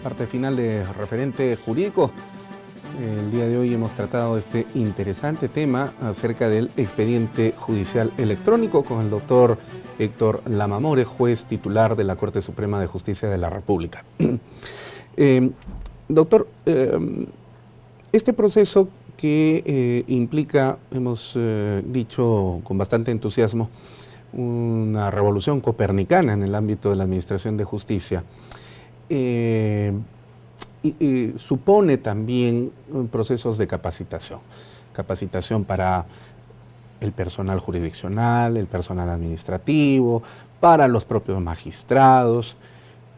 Parte final de Referente Jurídico. El día de hoy hemos tratado este interesante tema acerca del expediente judicial electrónico con el doctor Héctor Lamamore, juez titular de la Corte Suprema de Justicia de la República. Doctor, este proceso que implica, hemos dicho con bastante entusiasmo, una revolución copernicana en el ámbito de la administración de justicia, supone también procesos de capacitación para el personal jurisdiccional, el personal administrativo, para los propios magistrados,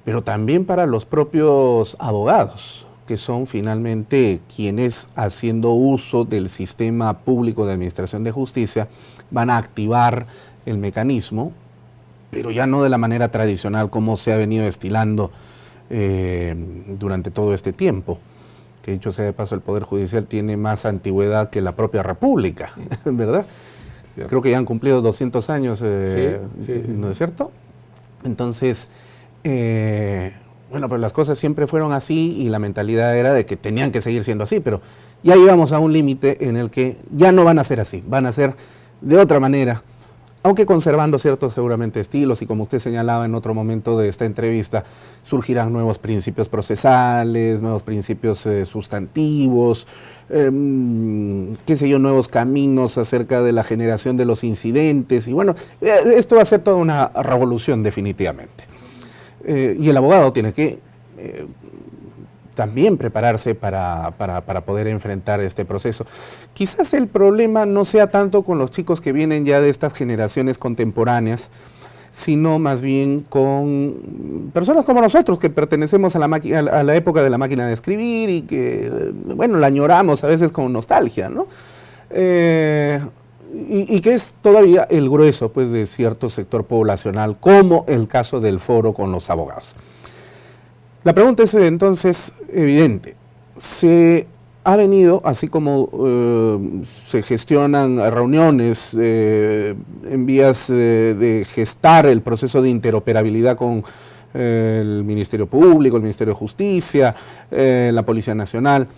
pero también para los propios abogados, que son finalmente quienes, haciendo uso del sistema público de administración de justicia, van a activar el mecanismo, pero ya no de la manera tradicional como se ha venido estilando durante todo este tiempo. Que dicho sea de paso, el Poder Judicial tiene más antigüedad que la propia República, ¿verdad? Cierto. Creo que ya han cumplido 200 años, sí. ¿No es cierto? Entonces, bueno, pues las cosas siempre fueron así y la mentalidad era de que tenían que seguir siendo así, pero ya llegamos a un límite en el que ya no van a ser así, van a ser de otra manera, aunque conservando ciertos seguramente estilos, y como usted señalaba en otro momento de esta entrevista, surgirán nuevos principios procesales, nuevos principios sustantivos, qué sé yo, nuevos caminos acerca de la generación de los incidentes, y bueno, esto va a ser toda una revolución definitivamente. Y el abogado tiene que también prepararse para poder enfrentar este proceso. Quizás el problema no sea tanto con los chicos que vienen ya de estas generaciones contemporáneas, sino más bien con personas como nosotros, que pertenecemos a la época de la máquina de escribir y que, bueno, la añoramos a veces con nostalgia, ¿no? Y que es todavía el grueso, pues, de cierto sector poblacional, como el caso del foro con los abogados. La pregunta es entonces evidente. Se ha venido, así como se gestionan reuniones en vías de gestar el proceso de interoperabilidad con el Ministerio Público, el Ministerio de Justicia, la Policía Nacional,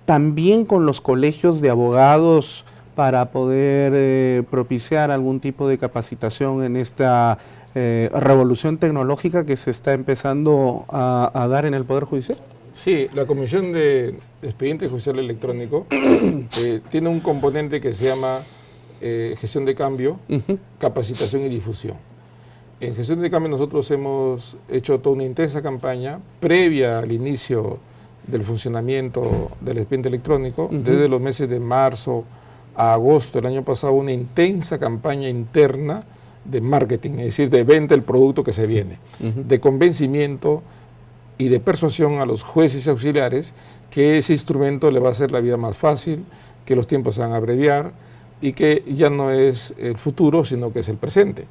también con los colegios de abogados para poder propiciar algún tipo de capacitación en esta revolución tecnológica que se está empezando a dar en el Poder Judicial? Sí, la Comisión de Expediente Judicial Electrónico tiene un componente que se llama gestión de cambio, capacitación y difusión. En gestión de cambio nosotros hemos hecho toda una intensa campaña previa al inicio del funcionamiento del expediente electrónico, desde los meses de marzo a agosto del año pasado, una intensa campaña interna de marketing, es decir, de venta del producto que se viene, de convencimiento y de persuasión a los jueces y auxiliares que ese instrumento le va a hacer la vida más fácil, que los tiempos se van a abreviar y que ya no es el futuro, sino que es el presente.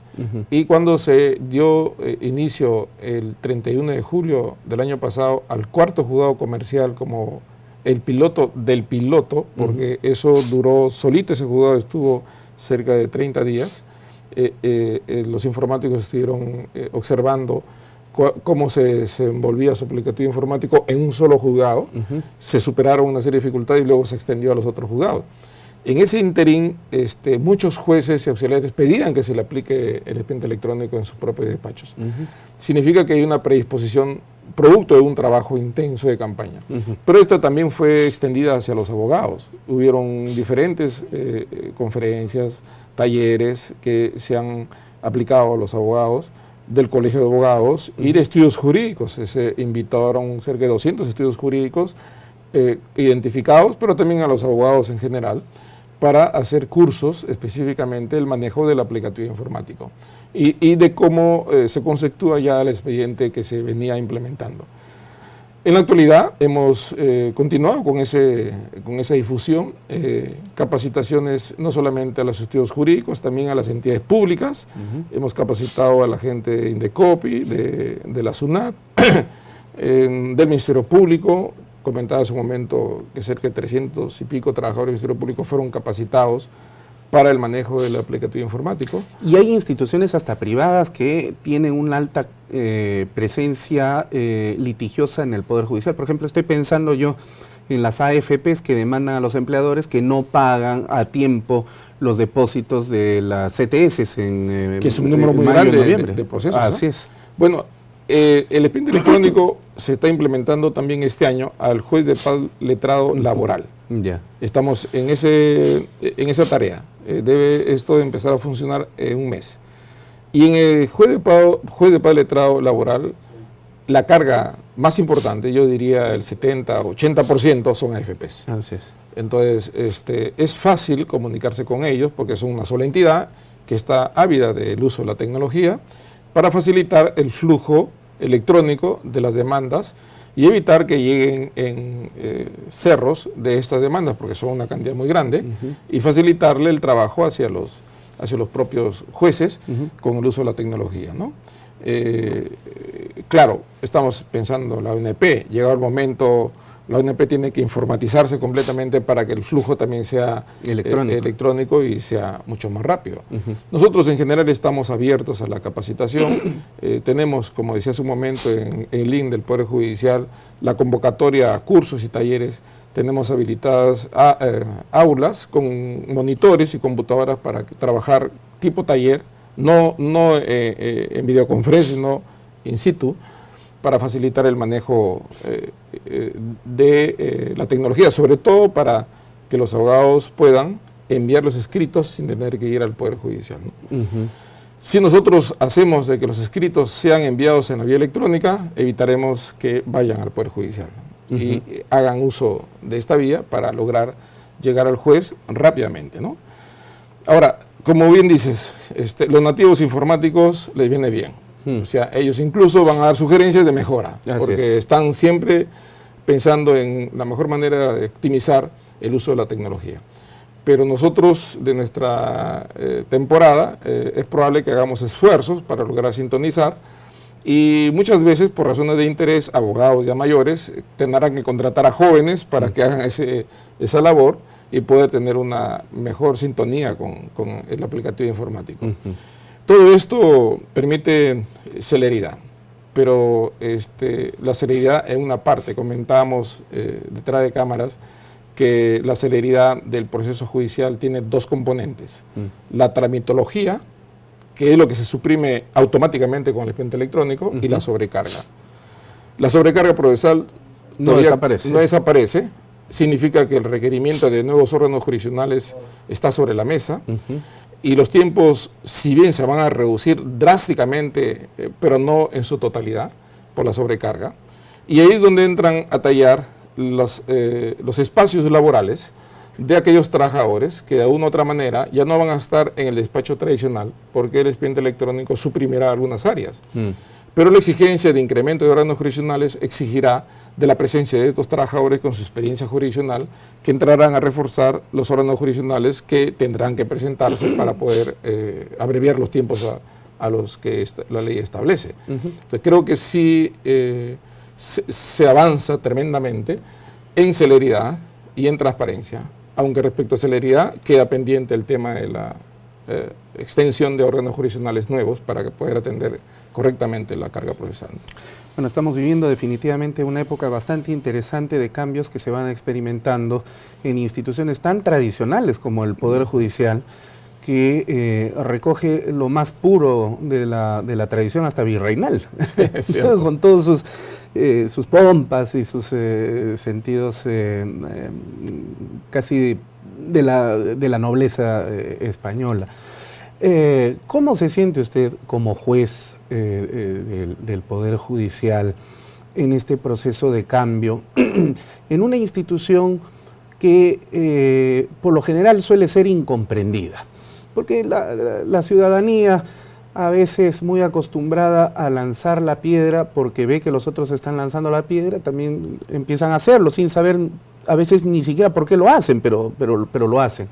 Y cuando se dio inicio el 31 de julio del año pasado al cuarto juzgado comercial como el piloto del piloto, porque eso duró solito, ese juzgado estuvo cerca de 30 días, los informáticos estuvieron observando cómo se envolvía su aplicativo informático en un solo juzgado, se superaron una serie de dificultades y luego se extendió a los otros juzgados. En ese interín, muchos jueces y auxiliares pedían que se le aplique el expediente electrónico en sus propios despachos. Significa que hay una predisposición producto de un trabajo intenso de campaña. Pero esto también fue extendida hacia los abogados. Hubieron diferentes conferencias, talleres que se han aplicado a los abogados del Colegio de Abogados y de estudios jurídicos. Se invitaron cerca de 200 estudios jurídicos identificados, pero también a los abogados en general, para hacer cursos específicamente del manejo del aplicativo informático y de cómo se conceptúa ya el expediente que se venía implementando. En la actualidad hemos continuado con esa difusión, capacitaciones no solamente a los estudios jurídicos, también a las entidades públicas. Hemos capacitado a la gente de Indecopi, de la SUNAT, del Ministerio Público. Comentaba hace un momento que cerca de 300 y pico trabajadores del Ministerio Público fueron capacitados para el manejo del aplicativo informático. Y hay instituciones hasta privadas que tienen una alta presencia litigiosa en el Poder Judicial. Por ejemplo, estoy pensando yo en las AFPs que demandan a los empleadores que no pagan a tiempo los depósitos de las CTS en que es un número muy mayo, grande de procesos. Así es. Bueno, el expediente electrónico se está implementando también este año al juez de paz letrado laboral. Ya. Estamos en esa tarea. Debe esto empezar a funcionar en un mes. Y en el juez de paz letrado laboral, la carga más importante, yo diría el 70-80% son AFPs. Así es. Entonces, es fácil comunicarse con ellos porque son una sola entidad que está ávida del uso de la tecnología para facilitar el flujo electrónico de las demandas y evitar que lleguen en cerros de estas demandas, porque son una cantidad muy grande, y facilitarle el trabajo hacia los propios jueces con el uso de la tecnología, ¿no? Claro, estamos pensando en la ONP, llegado el momento, la ONP tiene que informatizarse completamente para que el flujo también sea electrónico y sea mucho más rápido. Nosotros en general estamos abiertos a la capacitación. Tenemos, como decía hace un momento, en el link del Poder Judicial, la convocatoria a cursos y talleres. Tenemos habilitadas aulas con monitores y computadoras para trabajar tipo taller, no en videoconferencia, sino in situ, para facilitar el manejo de la tecnología, sobre todo para que los abogados puedan enviar los escritos sin tener que ir al Poder Judicial, ¿no? Si nosotros hacemos de que los escritos sean enviados en la vía electrónica, evitaremos que vayan al Poder Judicial y hagan uso de esta vía para lograr llegar al juez rápidamente, ¿no? Ahora, como bien dices, los nativos informáticos les viene bien. O sea, ellos incluso van a dar sugerencias de mejora, porque están siempre pensando en la mejor manera de optimizar el uso de la tecnología. Pero nosotros, de nuestra temporada, es probable que hagamos esfuerzos para lograr sintonizar, y muchas veces, por razones de interés, abogados ya mayores tendrán que contratar a jóvenes para que hagan esa labor y poder tener una mejor sintonía con el aplicativo informático. Todo esto permite celeridad, pero la celeridad en una parte. Comentábamos detrás de cámaras que la celeridad del proceso judicial tiene dos componentes. La tramitología, que es lo que se suprime automáticamente con el expediente electrónico, y la sobrecarga. La sobrecarga procesal no desaparece. Significa que el requerimiento de nuevos órganos jurisdiccionales está sobre la mesa. Y los tiempos, si bien se van a reducir drásticamente, pero no en su totalidad, por la sobrecarga. Y ahí es donde entran a tallar los espacios laborales de aquellos trabajadores que de una u otra manera ya no van a estar en el despacho tradicional, porque el expediente electrónico suprimirá algunas áreas. Pero la exigencia de incremento de órganos jurisdiccionales exigirá de la presencia de estos trabajadores con su experiencia jurisdiccional, que entrarán a reforzar los órganos jurisdiccionales que tendrán que presentarse para poder abreviar los tiempos a los que la ley establece. Entonces, creo que sí se avanza tremendamente en celeridad y en transparencia, aunque respecto a celeridad queda pendiente el tema de la extensión de órganos jurisdiccionales nuevos para poder atender correctamente la carga procesal. Bueno, estamos viviendo definitivamente una época bastante interesante de cambios que se van experimentando en instituciones tan tradicionales como el Poder Judicial, que recoge lo más puro de la tradición hasta virreinal, con todos sus pompas y sus sentidos casi de la nobleza española. ¿Cómo se siente usted como juez del Poder Judicial en este proceso de cambio en una institución que por lo general suele ser incomprendida? Porque la ciudadanía, a veces muy acostumbrada a lanzar la piedra porque ve que los otros están lanzando la piedra, también empiezan a hacerlo sin saber a veces ni siquiera por qué lo hacen, pero lo hacen.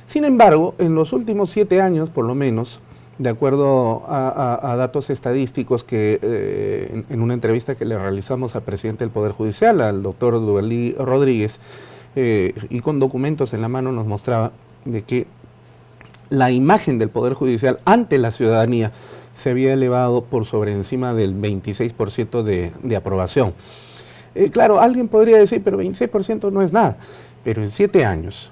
Sin embargo, en los últimos 7 años, por lo menos, de acuerdo a datos estadísticos que en una entrevista que le realizamos al presidente del Poder Judicial, al doctor Duvalí Rodríguez, y con documentos en la mano nos mostraba de que la imagen del Poder Judicial ante la ciudadanía se había elevado por sobre encima del 26% de aprobación. Claro, alguien podría decir, pero 26% no es nada, pero en 7 años,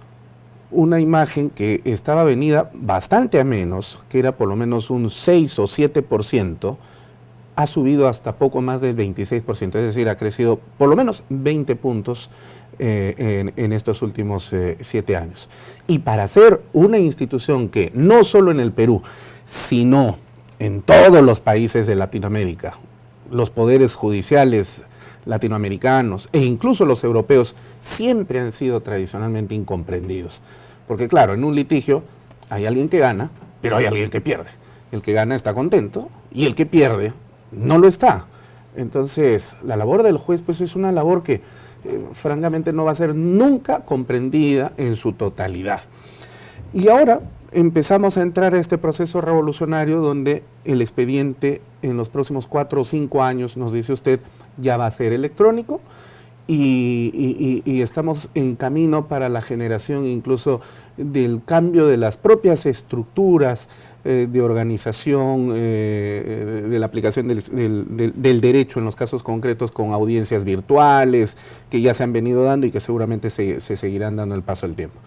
una imagen que estaba venida bastante a menos, que era por lo menos un 6 o 7%, ha subido hasta poco más del 26%, es decir, ha crecido por lo menos 20 puntos en estos últimos 7 años. Y para ser una institución que no solo en el Perú, sino en todos los países de Latinoamérica, los poderes judiciales latinoamericanos e incluso los europeos siempre han sido tradicionalmente incomprendidos. Porque claro, en un litigio hay alguien que gana, pero hay alguien que pierde. El que gana está contento y el que pierde no lo está. Entonces, la labor del juez pues es una labor que francamente no va a ser nunca comprendida en su totalidad. Y ahora empezamos a entrar a este proceso revolucionario donde el expediente en los próximos 4 o 5 años, nos dice usted, ya va a ser electrónico y estamos en camino para la generación incluso del cambio de las propias estructuras de organización, de la aplicación del derecho en los casos concretos con audiencias virtuales que ya se han venido dando y que seguramente se seguirán dando el paso del tiempo.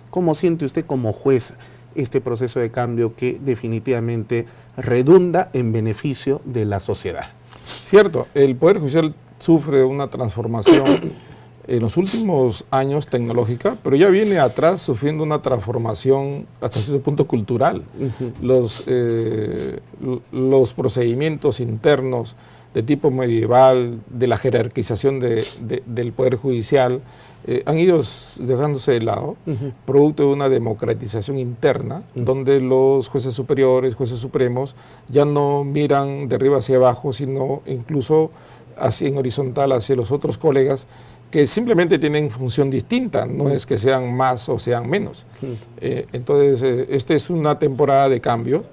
¿Cómo siente usted como juez este proceso de cambio que definitivamente redunda en beneficio de la sociedad? Cierto, el Poder Judicial sufre una transformación en los últimos años tecnológica, pero ya viene atrás sufriendo una transformación hasta cierto punto cultural. Los procedimientos internos de tipo medieval, de la jerarquización del Poder Judicial, han ido dejándose de lado, producto de una democratización interna, donde los jueces superiores, jueces supremos, ya no miran de arriba hacia abajo, sino incluso así en horizontal hacia los otros colegas, que simplemente tienen función distinta, no es que sean más o sean menos. Entonces, esta es una temporada de cambios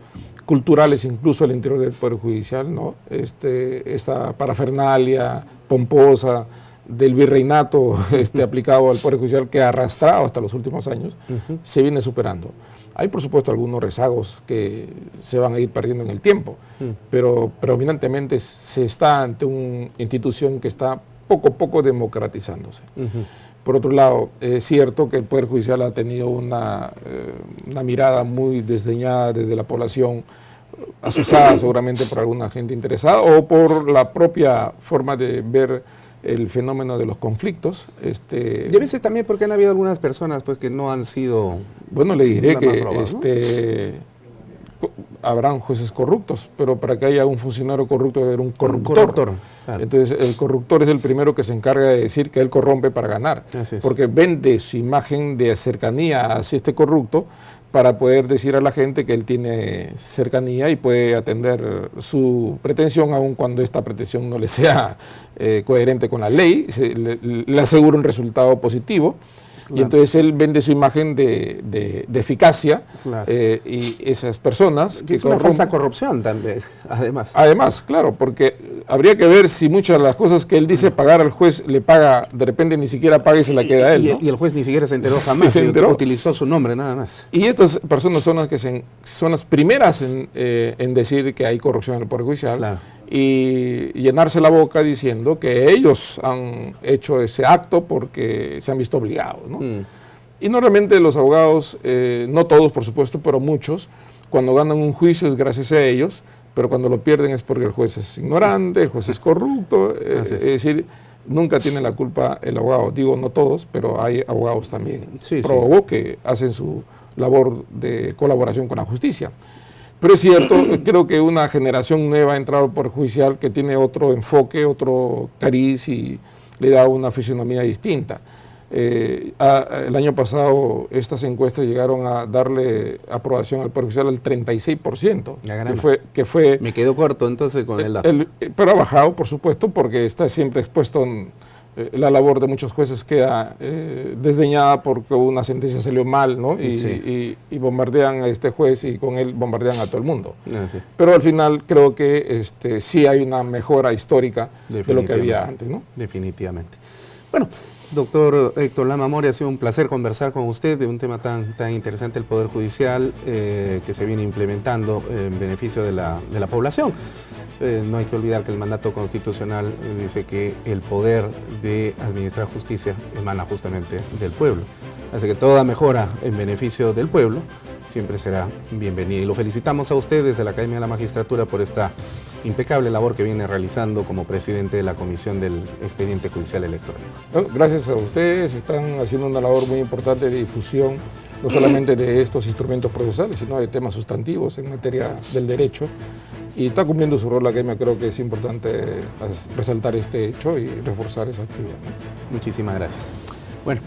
culturales incluso al interior del Poder Judicial, ¿no? Esta parafernalia pomposa del virreinato aplicado al Poder Judicial que ha arrastrado hasta los últimos años, se viene superando. Hay, por supuesto, algunos rezagos que se van a ir perdiendo en el tiempo, pero predominantemente se está ante una institución que está poco a poco democratizándose. Por otro lado, es cierto que el Poder Judicial ha tenido una mirada muy desdeñada desde la población, asusada seguramente por alguna gente interesada o por la propia forma de ver el fenómeno de los conflictos. Y a veces también porque han habido algunas personas pues, que no han sido... Bueno, le diré que probas, ¿no? Habrán jueces corruptos, pero para que haya un funcionario corrupto debe haber un corruptor. Claro. Entonces el corruptor es el primero que se encarga de decir que él corrompe para ganar, porque vende su imagen de cercanía hacia este corrupto para poder decir a la gente que él tiene cercanía y puede atender su pretensión, aun cuando esta pretensión no le sea coherente con la ley, le asegura un resultado positivo. Claro. Y entonces él vende su imagen de eficacia, claro. Y esas personas que es una falsa corrupción también, además. Además, claro, porque habría que ver si muchas de las cosas que él dice pagar al juez le paga, de repente ni siquiera paga y se la queda a él, ¿no? Y el juez ni siquiera se enteró jamás, se enteró. Utilizó su nombre nada más. Y estas personas son las que son las primeras en decir que hay corrupción en el Poder Judicial. Claro. Y llenarse la boca diciendo que ellos han hecho ese acto porque se han visto obligados, ¿no? Y normalmente los abogados, no todos por supuesto, pero muchos, cuando ganan un juicio es gracias a ellos, pero cuando lo pierden es porque el juez es ignorante, el juez es corrupto, es decir, nunca tiene la culpa el abogado. Digo, no todos, pero hay abogados también que hacen su labor de colaboración con la justicia. Pero es cierto, creo que una generación nueva ha entrado por judicial que tiene otro enfoque, otro cariz y le da una fisonomía distinta. El año pasado estas encuestas llegaron a darle aprobación al Poder Judicial al 36%, que fue... Me quedo corto entonces con el dato. Pero ha bajado, por supuesto, porque está siempre expuesto la labor de muchos jueces queda desdeñada porque una sentencia salió mal, ¿no? Y bombardean a este juez y con él bombardean a todo el mundo. Pero al final creo que sí hay una mejora histórica de lo que había antes, ¿no? Definitivamente. Bueno, doctor Héctor Lama Mori, ha sido un placer conversar con usted de un tema tan interesante, el Poder Judicial, que se viene implementando en beneficio de la población. No hay que olvidar que el mandato constitucional dice que el poder de administrar justicia emana justamente del pueblo. Así que toda mejora en beneficio del pueblo siempre será bienvenida. Y lo felicitamos a usted desde la Academia de la Magistratura por esta impecable labor que viene realizando como presidente de la Comisión del Expediente Judicial Electrónico. Gracias a ustedes, están haciendo una labor muy importante de difusión, no solamente de estos instrumentos procesales, sino de temas sustantivos en materia del derecho. Y está cumpliendo su rol la Academia. Creo que es importante resaltar este hecho y reforzar esa actividad, ¿no? Muchísimas gracias. Bueno,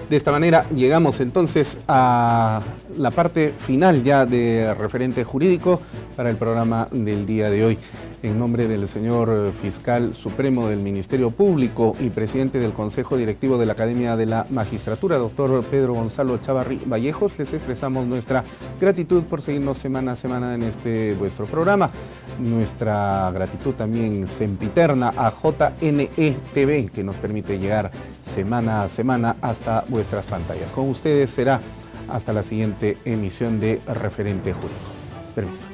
de esta manera llegamos entonces a la parte final ya de referente jurídico para el programa del día de hoy. En nombre del señor Fiscal Supremo del Ministerio Público y presidente del Consejo Directivo de la Academia de la Magistratura, doctor Pedro Gonzalo Chávarri Vallejos, les expresamos nuestra gratitud por seguirnos semana a semana en este vuestro programa. Nuestra gratitud también sempiterna a JNE TV, que nos permite llegar semana a semana hasta vuestras pantallas. Con ustedes será hasta la siguiente emisión de Referente Jurídico. Permiso.